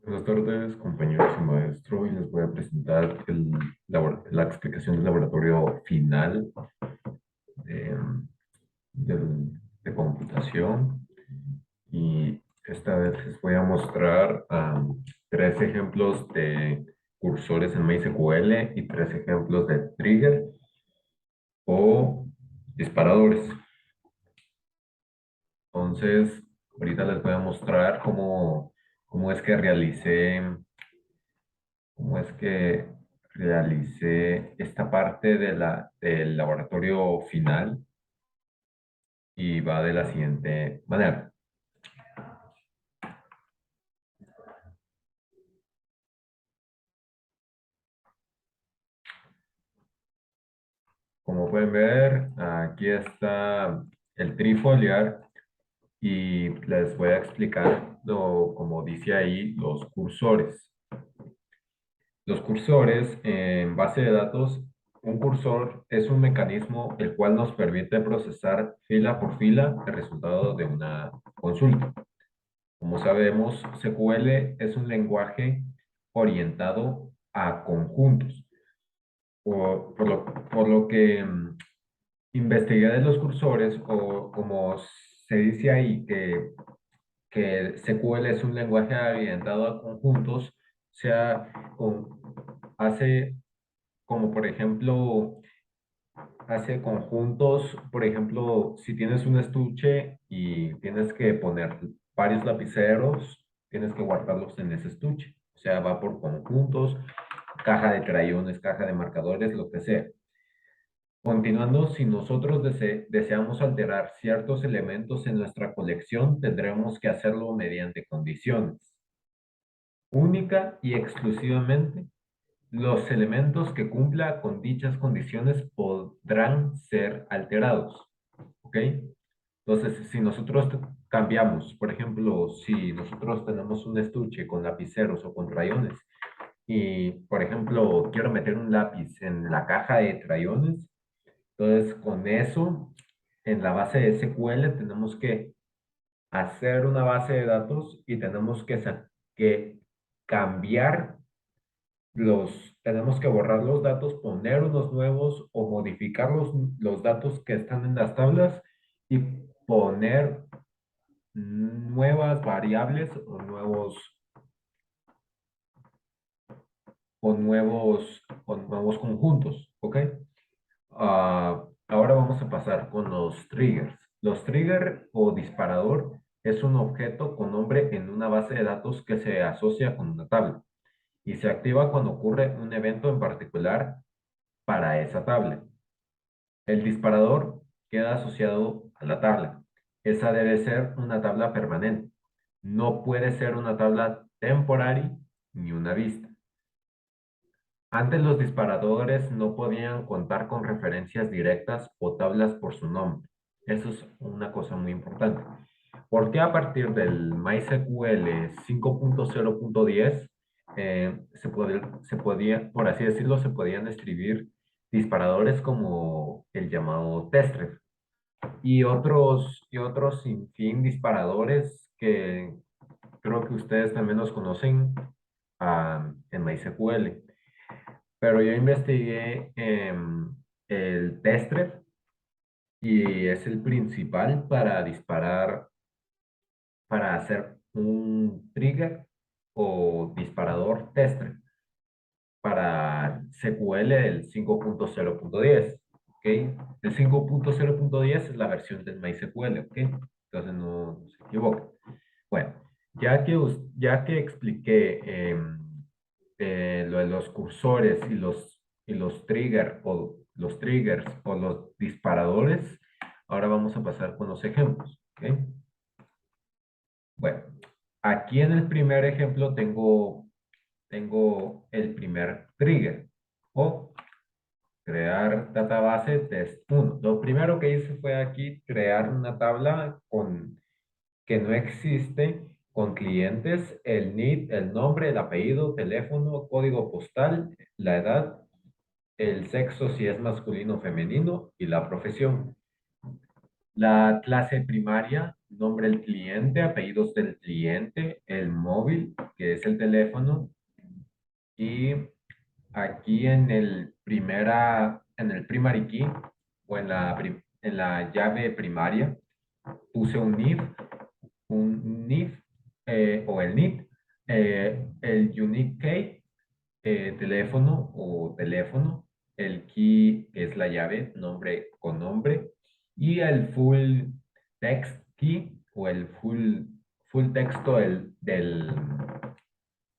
Buenas tardes, compañeros y maestro. Hoy les voy a presentar la explicación del laboratorio final de, de computación. Y esta vez les voy a mostrar tres ejemplos de cursores en MySQL y tres ejemplos de trigger o disparadores. Entonces, ahorita les voy a mostrar cómo es que realicé esta parte del laboratorio final y va de la siguiente manera. Como pueden ver, aquí está el trifoliar y les voy a explicar, como dice ahí, los cursores. Los cursores en base de datos, un cursor es un mecanismo el cual nos permite procesar fila por fila el resultado de una consulta. Como sabemos, SQL es un lenguaje orientado a conjuntos, por lo que investigué de los cursores, o como se dice ahí, que SQL es un lenguaje orientado a conjuntos, o sea, hace como por ejemplo, hace conjuntos, por ejemplo, si tienes un estuche y tienes que poner varios lapiceros, tienes que guardarlos en ese estuche. O sea, va por conjuntos, caja de crayones, caja de marcadores, lo que sea. Continuando, si nosotros deseamos alterar ciertos elementos en nuestra colección, tendremos que hacerlo mediante condiciones. Única y exclusivamente, los elementos que cumpla con dichas condiciones podrán ser alterados. ¿Ok? Entonces, si nosotros cambiamos, por ejemplo, si nosotros tenemos un estuche con lapiceros o con crayones y, por ejemplo, quiero meter un lápiz en la caja de crayones, entonces con eso, en la base de SQL tenemos que hacer una base de datos y tenemos que cambiar tenemos que borrar los datos, poner unos nuevos o modificar los datos que están en las tablas y poner nuevas variables o nuevos conjuntos, ¿ok? Ahora vamos a pasar con los triggers. Los trigger o disparador es un objeto con nombre en una base de datos que se asocia con una tabla y se activa cuando ocurre un evento en particular para esa tabla. El disparador queda asociado a la tabla. Esa debe ser una tabla permanente. No puede ser una tabla temporaria ni una vista. Antes los disparadores no podían contar con referencias directas o tablas por su nombre. Eso es una cosa muy importante. Porque a partir del MySQL 5.0.10 por así decirlo, se podían escribir disparadores como el llamado testRef y otros sin fin disparadores que creo que ustedes también los conocen en MySQL. Pero yo investigué el testRef y es el principal para disparar, para hacer un trigger o disparador testRef para SQL el 5.0.10, ¿ok? El 5.0.10 es la versión del MySQL, ¿ok? Entonces no se equivoquen. Bueno, ya que expliqué lo de los cursores y los triggers o los disparadores, ahora vamos a pasar con los ejemplos, ¿ok? Bueno, aquí en el primer ejemplo tengo el primer trigger o crear database test 1. Lo primero que hice fue aquí crear una tabla que no existe, con clientes, el NID, el nombre, el apellido, teléfono, código postal, la edad, el sexo si es masculino o femenino y la profesión. La clase primaria nombre del cliente, apellidos del cliente, el móvil, que es el teléfono, y aquí en el primary key o en la llave primaria puse un NIF o el NIT, el unique key, teléfono o teléfono, el key que es la llave, nombre con nombre, y el full text key o el full texto de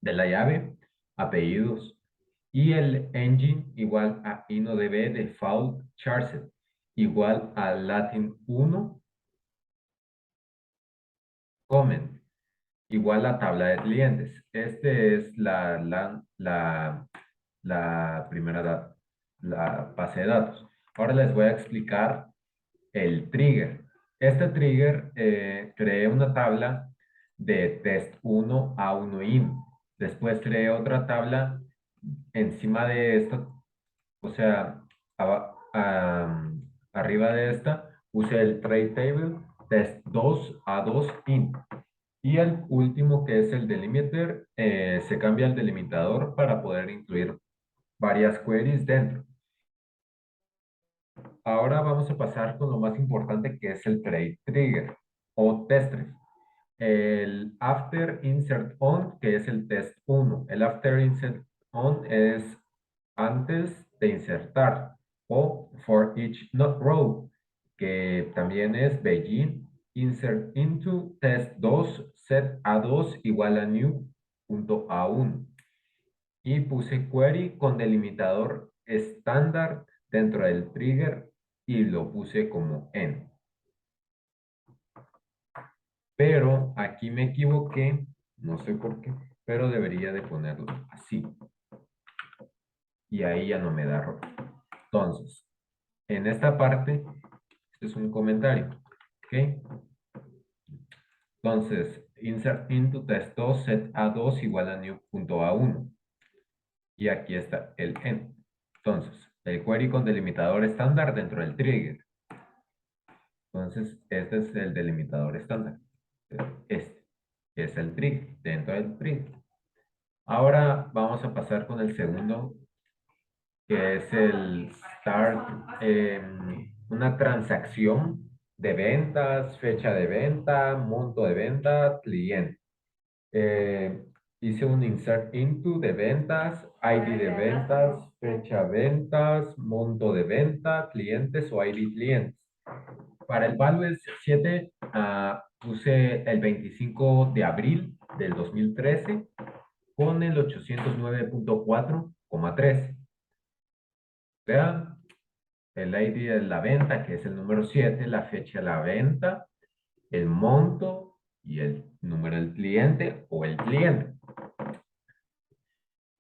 la llave, apellidos. Y el engine igual a InnoDB default charset igual a Latin 1 comment igual a tabla de clientes. Este es la la base de datos. Ahora les voy a explicar el trigger. Este trigger creé una tabla de test1 a 1 in. Después creé otra tabla encima de esta, o sea, arriba de esta, puse el trade table test2 a 2 in. Y el último, que es el delimiter, se cambia el delimitador para poder incluir varias queries dentro. Ahora vamos a pasar con lo más importante, que es el trade trigger o testref. El after insert on, que es el test 1. El after insert on es antes de insertar, o for each not row, que también es begin insert into test 2 set a2 igual a new punto a1. Y puse query con delimitador estándar dentro del trigger y lo puse como en. Pero aquí me equivoqué, no sé por qué, pero debería de ponerlo así. Y ahí ya no me da error. Entonces, en esta parte, este es un comentario. ¿Ok? Entonces, insert into test2 set a2 igual a new punto a1. Y aquí está el end. Entonces, el query con delimitador estándar dentro del trigger. Entonces, este es el delimitador estándar. Este es el trigger, dentro del trigger. Ahora vamos a pasar con el segundo, que es el start, una transacción de ventas, fecha de venta, monto de venta, cliente. Eh, Hice un insert into de ventas, ID de ventas, fecha ventas, monto de venta, clientes o ID clientes. Para el value 7 puse el 25 de abril del 2013 con el 809.4,13. Vean, el ID de la venta, que es el número 7, la fecha de la venta, el monto y el número del cliente o el cliente.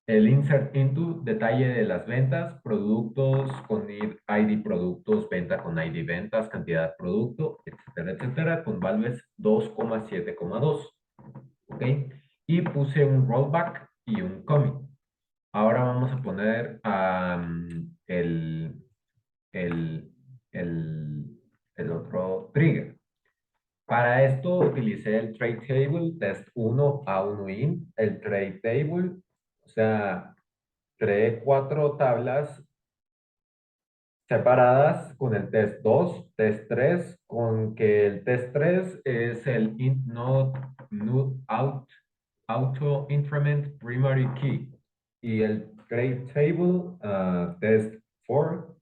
El insert into, detalle de las ventas, productos con ID productos, venta con ID ventas, cantidad producto, etcétera, etcétera, con values 2,7,2. ¿Ok? Y puse un rollback y un commit. Ahora vamos a poner el, el, el otro trigger. Para esto utilicé el trade table test1 a 1 in. El trade table, o sea, creé 4 tablas separadas con el test 2, test 3, con que el test 3 es el int node out, auto increment primary key. Y el trade table test 4,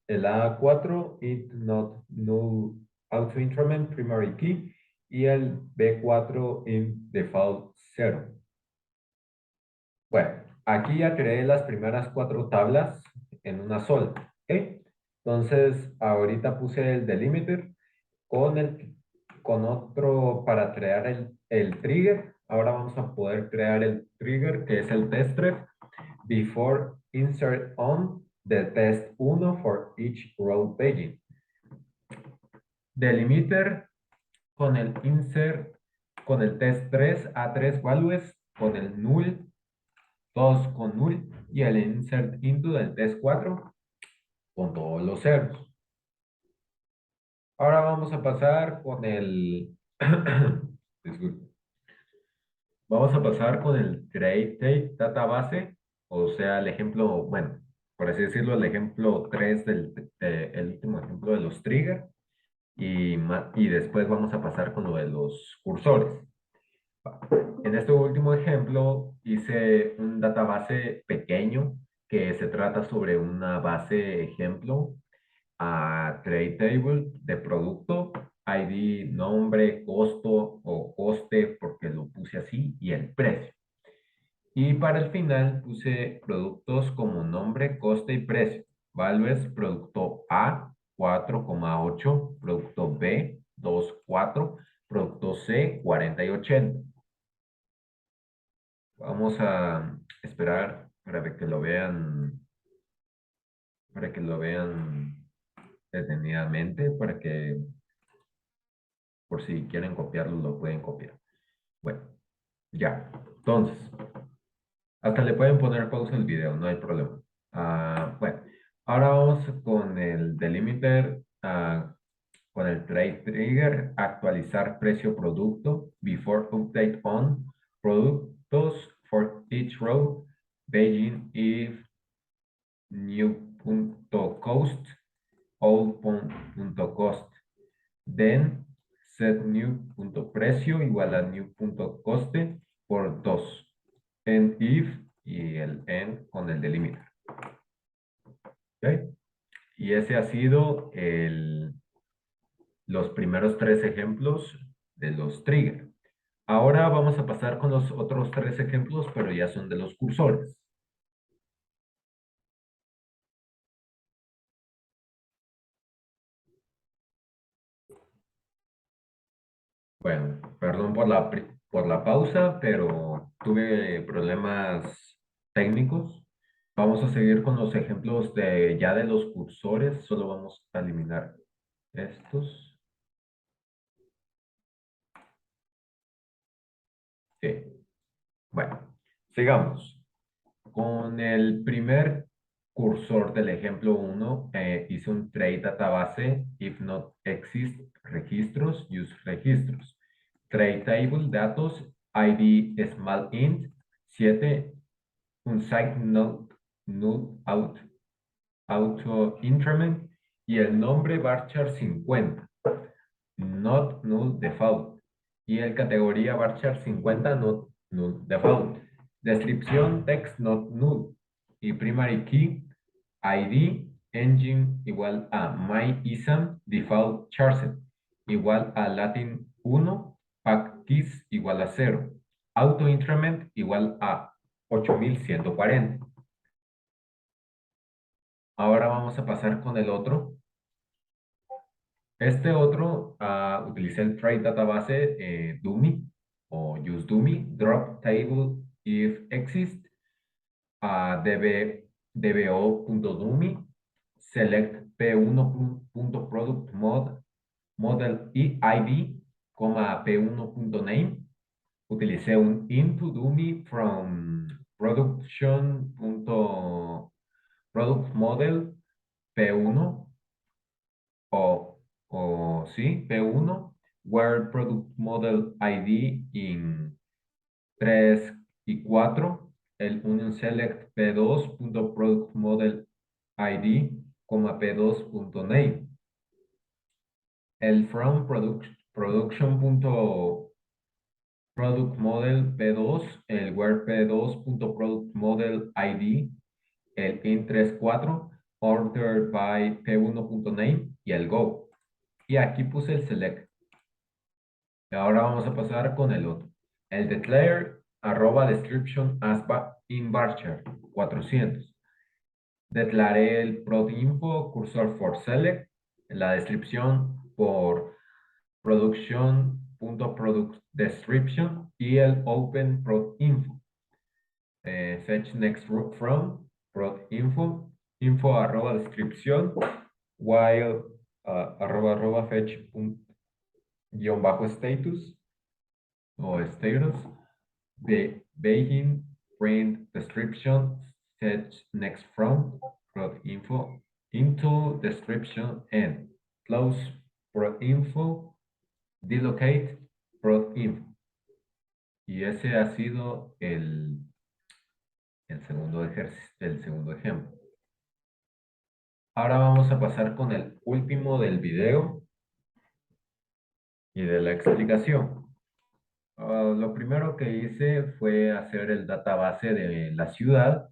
el A4 int not null auto increment primary key y el B4 int default 0. Bueno, aquí ya creé las primeras 4 tablas en una sola. ¿Ok? Entonces, ahorita puse el delimiter con otro para crear el trigger. Ahora vamos a poder crear el trigger, que es el testref before insert on the test 1 for each row paging. Delimiter con el insert, con el test 3 a 3 values, con el null, todos con null, y el insert into del test 4 con todos los ceros. Ahora vamos a pasar con el... Disculpe. Vamos a pasar con el Trade Database, o sea, el ejemplo, bueno, por así decirlo, el ejemplo 3 el último ejemplo de los trigger, y después vamos a pasar con lo de los cursores. En este último ejemplo hice un database pequeño que se trata sobre una base ejemplo a trade table de producto, ID, nombre, costo o coste, porque lo puse así, y el precio. Y para el final puse productos como nombre, coste y precio. Values, producto A, 4,8, producto B, 2,4, producto C, 40 y 80. Vamos a esperar para que lo vean detenidamente, para que por si quieren copiarlo, lo pueden copiar. Bueno, ya. Entonces, hasta le pueden poner pausa al video, no hay problema. Bueno, ahora vamos con el delimiter, con el trade trigger, actualizar precio producto, before update on, productos for each row, Beijing if new.cost, old.cost. Then set new.precio igual a new.coste por 2. And if y el end con el delimiter. ¿Ok? Y ese ha sido los primeros tres ejemplos de los trigger. Ahora vamos a pasar con los otros tres ejemplos, pero ya son de los cursores. Bueno, perdón por la pausa, pero tuve problemas técnicos. Vamos a seguir con los ejemplos ya de los cursores. Solo vamos a eliminar estos. Sí. Bueno, sigamos. Con el primer cursor del ejemplo 1, hice un trade database, if not exist registros, use registros. Trade table, datos, ID small int, 7, un site node, null out, auto increment, y el nombre varchar 50, not null default, y el categoría varchar 50, not null default. Descripción text not null, y primary key ID engine igual a myISAM default charset igual a Latin 1, pack keys igual a 0, auto increment igual a 8140. Ahora vamos a pasar con el otro. Este otro, utilicé el trade database dummy o use dummy, drop table if exist, dbo.dummy, select p1.product model ID, p1.name. Utilicé un into dummy from product model p1 o sí, P1, where product model ID in 3 y 4, el union select P2.product model ID, P2.name. El from production.product model P2, el where P2.product model ID, el in 3, 4, ordered by P1.name y el go. Y aquí puse el select. Y ahora vamos a pasar con el otro. El declare @description as in varchar 400. Declaré el prod.info cursor for select, la descripción por production.product description y el open prod.info. Fetch next from prod.info, info @descripción, while fetch guión bajo status o status de Beijing print description set next from prod info into description and close prod info, delocate, prod info. Y ese ha sido el segundo ejercicio, el segundo ejemplo. Ahora vamos a pasar con el último del video y de la explicación. Lo primero que hice fue hacer el database de la ciudad,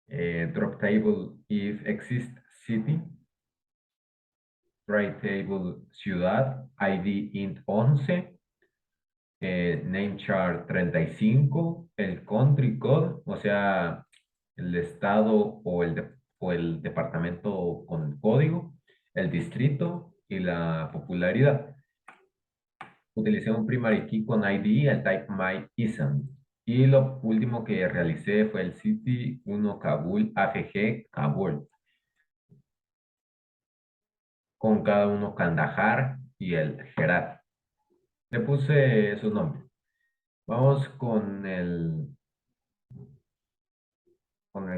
drop table if exist city, write table ciudad, ID int 11, name chart 35, el country code, o sea, el estado o el departamento con código, el distrito y la popularidad. Utilicé un primary key con ID, el type my ism. Y lo último que realicé fue el city 1 Kabul, AFG Kabul, con cada uno Kandahar y el Herat. Le puse esos nombres. Vamos con el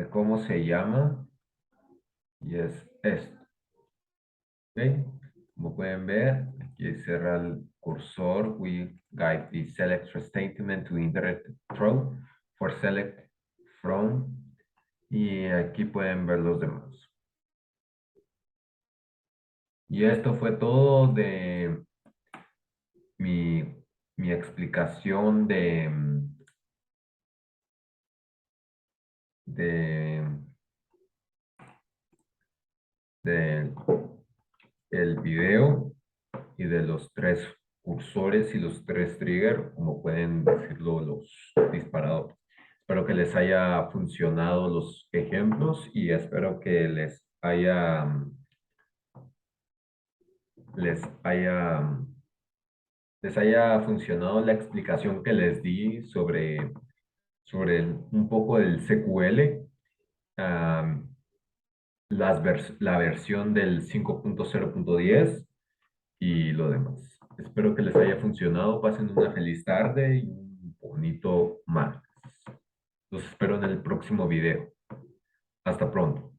cómo se llama, y es esto. ¿Ok? Como pueden ver, aquí cerra el cursor. We guide the select statement to indirect throw for select from. Y aquí pueden ver los demás. Y esto fue todo de mi, mi explicación de, de el video y de los tres cursores y los tres triggers, como pueden decirlo los disparadores. Espero que les haya funcionado los ejemplos y espero que les haya, les haya funcionado la explicación que les di sobre un poco del SQL, la versión del 5.0.10 y lo demás. Espero que les haya funcionado. Pasen una feliz tarde y un bonito martes. Los espero en el próximo video. Hasta pronto.